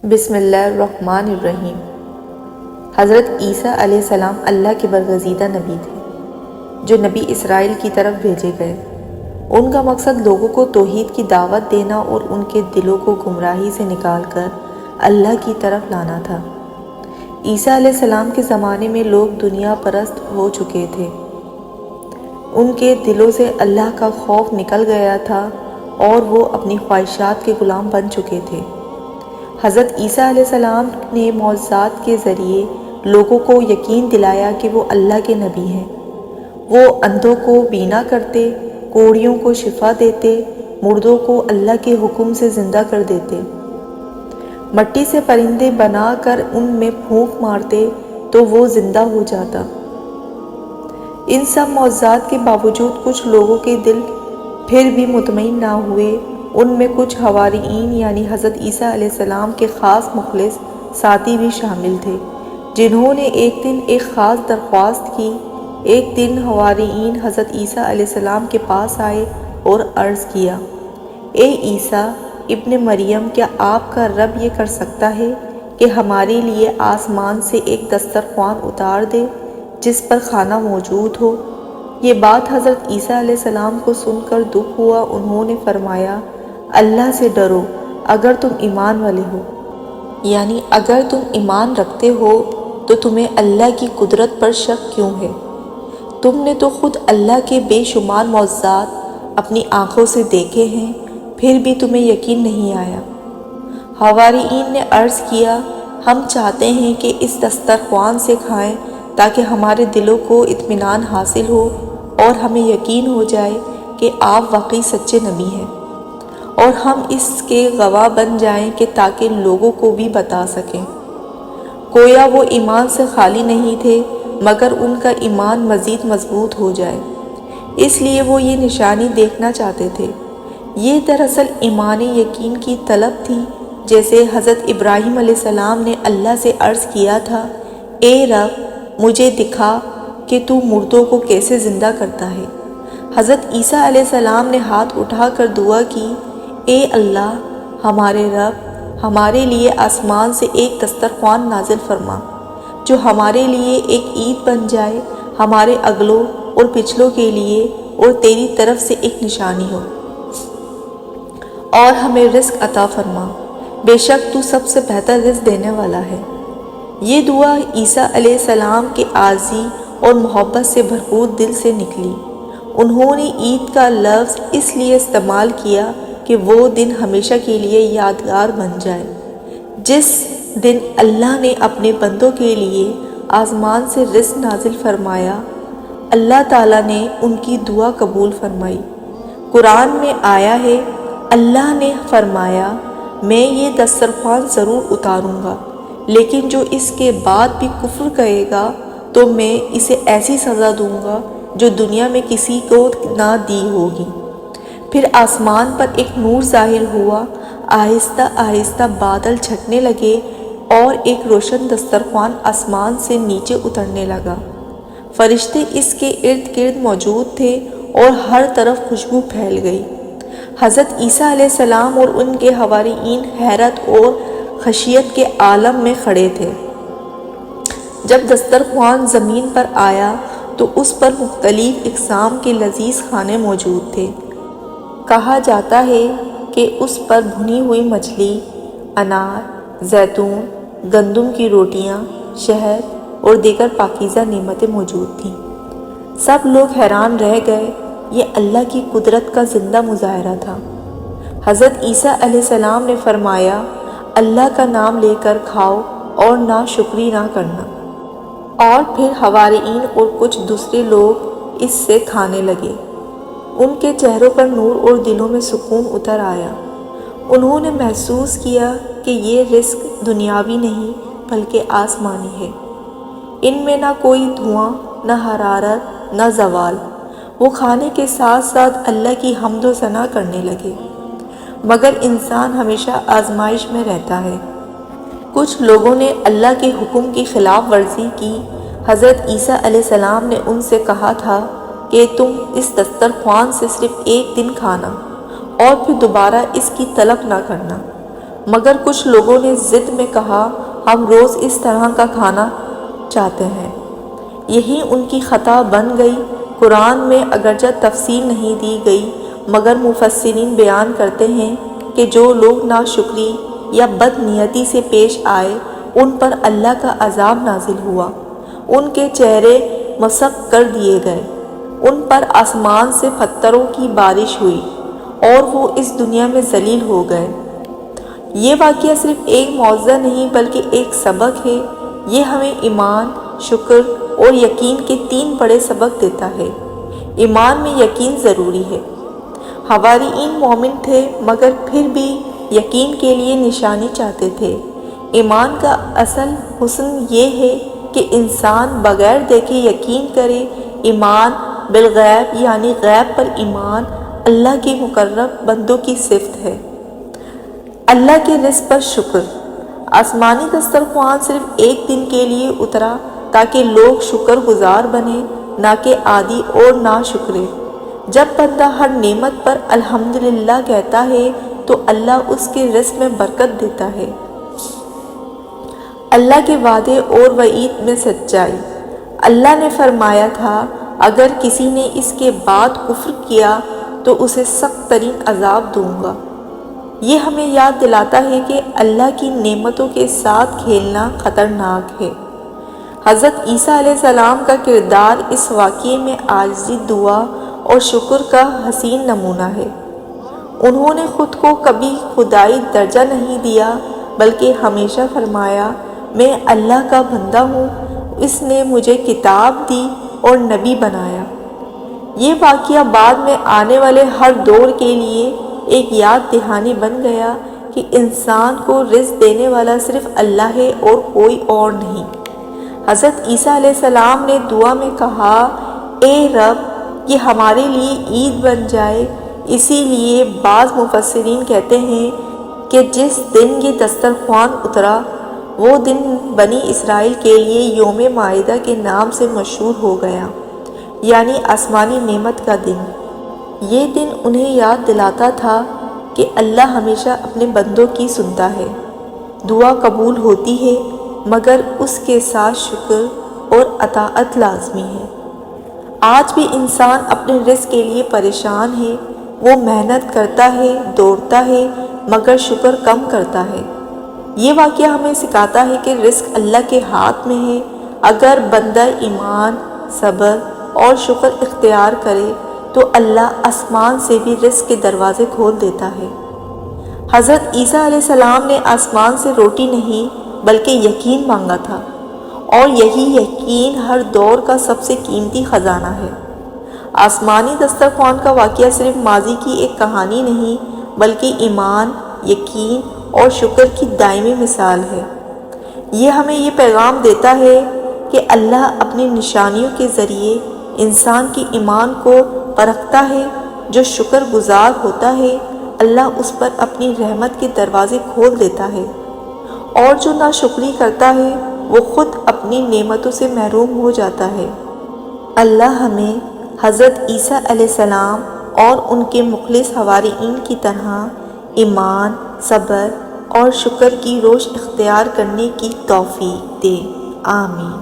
بسم اللہ الرحمن الرحیم۔ حضرت عیسیٰ علیہ السلام اللہ کے برگزیدہ نبی تھے جو نبی اسرائیل کی طرف بھیجے گئے۔ ان کا مقصد لوگوں کو توحید کی دعوت دینا اور ان کے دلوں کو گمراہی سے نکال کر اللہ کی طرف لانا تھا۔ عیسیٰ علیہ السلام کے زمانے میں لوگ دنیا پرست ہو چکے تھے، ان کے دلوں سے اللہ کا خوف نکل گیا تھا اور وہ اپنی خواہشات کے غلام بن چکے تھے۔ حضرت عیسیٰ علیہ السلام نے معجزات کے ذریعے لوگوں کو یقین دلایا کہ وہ اللہ کے نبی ہیں۔ وہ اندھوں کو بینا کرتے، کوڑیوں کو شفا دیتے، مردوں کو اللہ کے حکم سے زندہ کر دیتے، مٹی سے پرندے بنا کر ان میں پھونک مارتے تو وہ زندہ ہو جاتا۔ ان سب معجزات کے باوجود کچھ لوگوں کے دل پھر بھی مطمئن نہ ہوئے۔ ان میں کچھ حواریین یعنی حضرت عیسیٰ علیہ السلام کے خاص مخلص ساتھی بھی شامل تھے، جنہوں نے ایک دن ایک خاص درخواست کی۔ ایک دن حواریین حضرت عیسیٰ علیہ السلام کے پاس آئے اور عرض کیا، اے عیسیٰ ابن مریم، کیا آپ کا رب یہ کر سکتا ہے کہ ہمارے لیے آسمان سے ایک دسترخوان اتار دے جس پر کھانا موجود ہو؟ یہ بات حضرت عیسیٰ علیہ السلام کو سن کر دکھ ہوا۔ انہوں نے فرمایا، اللہ سے ڈرو اگر تم ایمان والے ہو، یعنی اگر تم ایمان رکھتے ہو تو تمہیں اللہ کی قدرت پر شک کیوں ہے؟ تم نے تو خود اللہ کے بے شمار معجزات اپنی آنکھوں سے دیکھے ہیں، پھر بھی تمہیں یقین نہیں آیا۔ حواریین نے عرض کیا، ہم چاہتے ہیں کہ اس دسترخوان سے کھائیں تاکہ ہمارے دلوں کو اطمینان حاصل ہو اور ہمیں یقین ہو جائے کہ آپ واقعی سچے نبی ہیں، اور ہم اس کے گواہ بن جائیں کہ تاکہ لوگوں کو بھی بتا سکیں۔ گویا وہ ایمان سے خالی نہیں تھے مگر ان کا ایمان مزید مضبوط ہو جائے، اس لیے وہ یہ نشانی دیکھنا چاہتے تھے۔ یہ دراصل ایمان یقین کی طلب تھی، جیسے حضرت ابراہیم علیہ السلام نے اللہ سے عرض کیا تھا، اے رب مجھے دکھا کہ تو مردوں کو کیسے زندہ کرتا ہے۔ حضرت عیسیٰ علیہ السلام نے ہاتھ اٹھا کر دعا کی، اے اللہ ہمارے رب، ہمارے لیے آسمان سے ایک دسترخوان نازل فرما جو ہمارے لیے ایک عید بن جائے، ہمارے اگلوں اور پچھلوں کے لیے، اور تیری طرف سے ایک نشانی ہو، اور ہمیں رزق عطا فرما، بے شک تو سب سے بہتر رزق دینے والا ہے۔ یہ دعا عیسیٰ علیہ السلام کے عاجزی اور محبت سے بھرپور دل سے نکلی۔ انہوں نے عید کا لفظ اس لیے استعمال کیا کہ وہ دن ہمیشہ کے لیے یادگار بن جائے، جس دن اللہ نے اپنے بندوں کے لیے آسمان سے رزق نازل فرمایا۔ اللہ تعالیٰ نے ان کی دعا قبول فرمائی۔ قرآن میں آیا ہے، اللہ نے فرمایا، میں یہ دسترخوان ضرور اتاروں گا، لیکن جو اس کے بعد بھی کفر کرے گا تو میں اسے ایسی سزا دوں گا جو دنیا میں کسی کو نہ دی ہوگی۔ پھر آسمان پر ایک نور ظاہر ہوا، آہستہ آہستہ بادل چھٹنے لگے اور ایک روشن دسترخوان آسمان سے نیچے اترنے لگا۔ فرشتے اس کے ارد گرد موجود تھے اور ہر طرف خوشبو پھیل گئی۔ حضرت عیسیٰ علیہ السلام اور ان کے حواریین حیرت اور خشیت کے عالم میں کھڑے تھے۔ جب دسترخوان زمین پر آیا تو اس پر مختلف اقسام کے لذیذ کھانے موجود تھے۔ کہا جاتا ہے کہ اس پر بھنی ہوئی مچھلی، انار، زیتون، گندم کی روٹیاں، شہد اور دیگر پاکیزہ نعمتیں موجود تھیں۔ سب لوگ حیران رہ گئے، یہ اللہ کی قدرت کا زندہ مظاہرہ تھا۔ حضرت عیسیٰ علیہ السلام نے فرمایا، اللہ کا نام لے کر کھاؤ اور ناشکری نہ کرنا۔ اور پھر حواریین اور کچھ دوسرے لوگ اس سے کھانے لگے۔ ان کے چہروں پر نور اور دلوں میں سکون اتر آیا۔ انہوں نے محسوس کیا کہ یہ رزق دنیاوی نہیں بلکہ آسمانی ہے۔ ان میں نہ کوئی دھواں، نہ حرارت، نہ زوال۔ وہ کھانے کے ساتھ ساتھ اللہ کی حمد و ثنا کرنے لگے۔ مگر انسان ہمیشہ آزمائش میں رہتا ہے۔ کچھ لوگوں نے اللہ کے حکم کی خلاف ورزی کی۔ حضرت عیسیٰ علیہ السلام نے ان سے کہا تھا کہ تم اس دسترخوان سے صرف ایک دن کھانا اور پھر دوبارہ اس کی طلب نہ کرنا۔ مگر کچھ لوگوں نے ضد میں کہا ہم روز اس طرح کا کھانا چاہتے ہیں۔ یہی ان کی خطا بن گئی۔ قرآن میں اگرچہ تفصیل نہیں دی گئی مگر مفسرین بیان کرتے ہیں کہ جو لوگ ناشکری یا بد نیتی سے پیش آئے ان پر اللہ کا عذاب نازل ہوا، ان کے چہرے مسخ کر دیے گئے، ان پر آسمان سے پتھروں کی بارش ہوئی اور وہ اس دنیا میں ذلیل ہو گئے۔ یہ واقعہ صرف ایک معجزہ نہیں بلکہ ایک سبق ہے۔ یہ ہمیں ایمان، شکر اور یقین کے 3 بڑے سبق دیتا ہے۔ ایمان میں یقین ضروری ہے۔ حواریین مومن تھے مگر پھر بھی یقین کے لیے نشانی چاہتے تھے۔ ایمان کا اصل حسن یہ ہے کہ انسان بغیر دیکھے یقین کرے۔ ایمان بالغیب یعنی غیب پر ایمان اللہ کے مقرب بندوں کی صفت ہے۔ اللہ کے رزق پر شکر۔ آسمانی دسترخوان صرف ایک دن کے لیے اترا تاکہ لوگ شکر گزار بنے، نہ کہ عادی اور ناشکرے۔ جب بندہ ہر نعمت پر الحمدللہ کہتا ہے تو اللہ اس کے رزق میں برکت دیتا ہے۔ اللہ کے وعدے اور وعید میں سچائی۔ اللہ نے فرمایا تھا اگر کسی نے اس کے بعد کفر کیا تو اسے سخت ترین عذاب دوں گا۔ یہ ہمیں یاد دلاتا ہے کہ اللہ کی نعمتوں کے ساتھ کھیلنا خطرناک ہے۔ حضرت عیسیٰ علیہ السلام کا کردار اس واقعے میں عاجزی، دعا اور شکر کا حسین نمونہ ہے۔ انہوں نے خود کو کبھی خدائی درجہ نہیں دیا بلکہ ہمیشہ فرمایا میں اللہ کا بندہ ہوں، اس نے مجھے کتاب دی اور نبی بنایا۔ یہ واقعہ بعد میں آنے والے ہر دور کے لیے ایک یاد دہانی بن گیا کہ انسان کو رزق دینے والا صرف اللہ ہے اور کوئی اور نہیں۔ حضرت عیسیٰ علیہ السلام نے دعا میں کہا اے رب یہ ہمارے لیے عید بن جائے۔ اسی لیے بعض مفسرین کہتے ہیں کہ جس دن یہ دسترخوان اترا وہ دن بنی اسرائیل کے لیے یوم مائدہ کے نام سے مشہور ہو گیا، یعنی آسمانی نعمت کا دن۔ یہ دن انہیں یاد دلاتا تھا کہ اللہ ہمیشہ اپنے بندوں کی سنتا ہے، دعا قبول ہوتی ہے مگر اس کے ساتھ شکر اور اطاعت لازمی ہے۔ آج بھی انسان اپنے رزق کے لیے پریشان ہے، وہ محنت کرتا ہے، دوڑتا ہے مگر شکر کم کرتا ہے۔ یہ واقعہ ہمیں سکھاتا ہے کہ رزق اللہ کے ہاتھ میں ہے۔ اگر بندہ ایمان، صبر اور شکر اختیار کرے تو اللہ آسمان سے بھی رزق کے دروازے کھول دیتا ہے۔ حضرت عیسیٰ علیہ السلام نے آسمان سے روٹی نہیں بلکہ یقین مانگا تھا، اور یہی یقین ہر دور کا سب سے قیمتی خزانہ ہے۔ آسمانی دسترخوان کا واقعہ صرف ماضی کی ایک کہانی نہیں بلکہ ایمان، یقین اور شکر کی دائمی مثال ہے۔ یہ ہمیں یہ پیغام دیتا ہے کہ اللہ اپنی نشانیوں کے ذریعے انسان کی ایمان کو پرکھتا ہے۔ جو شکر گزار ہوتا ہے اللہ اس پر اپنی رحمت کے دروازے کھول دیتا ہے، اور جو ناشکری کرتا ہے وہ خود اپنی نعمتوں سے محروم ہو جاتا ہے۔ اللہ ہمیں حضرت عیسیٰ علیہ السلام اور ان کے مخلص حواریین کی طرح ایمان، صبر اور شکر کی روش اختیار کرنے کی توفیق دے۔ آمین۔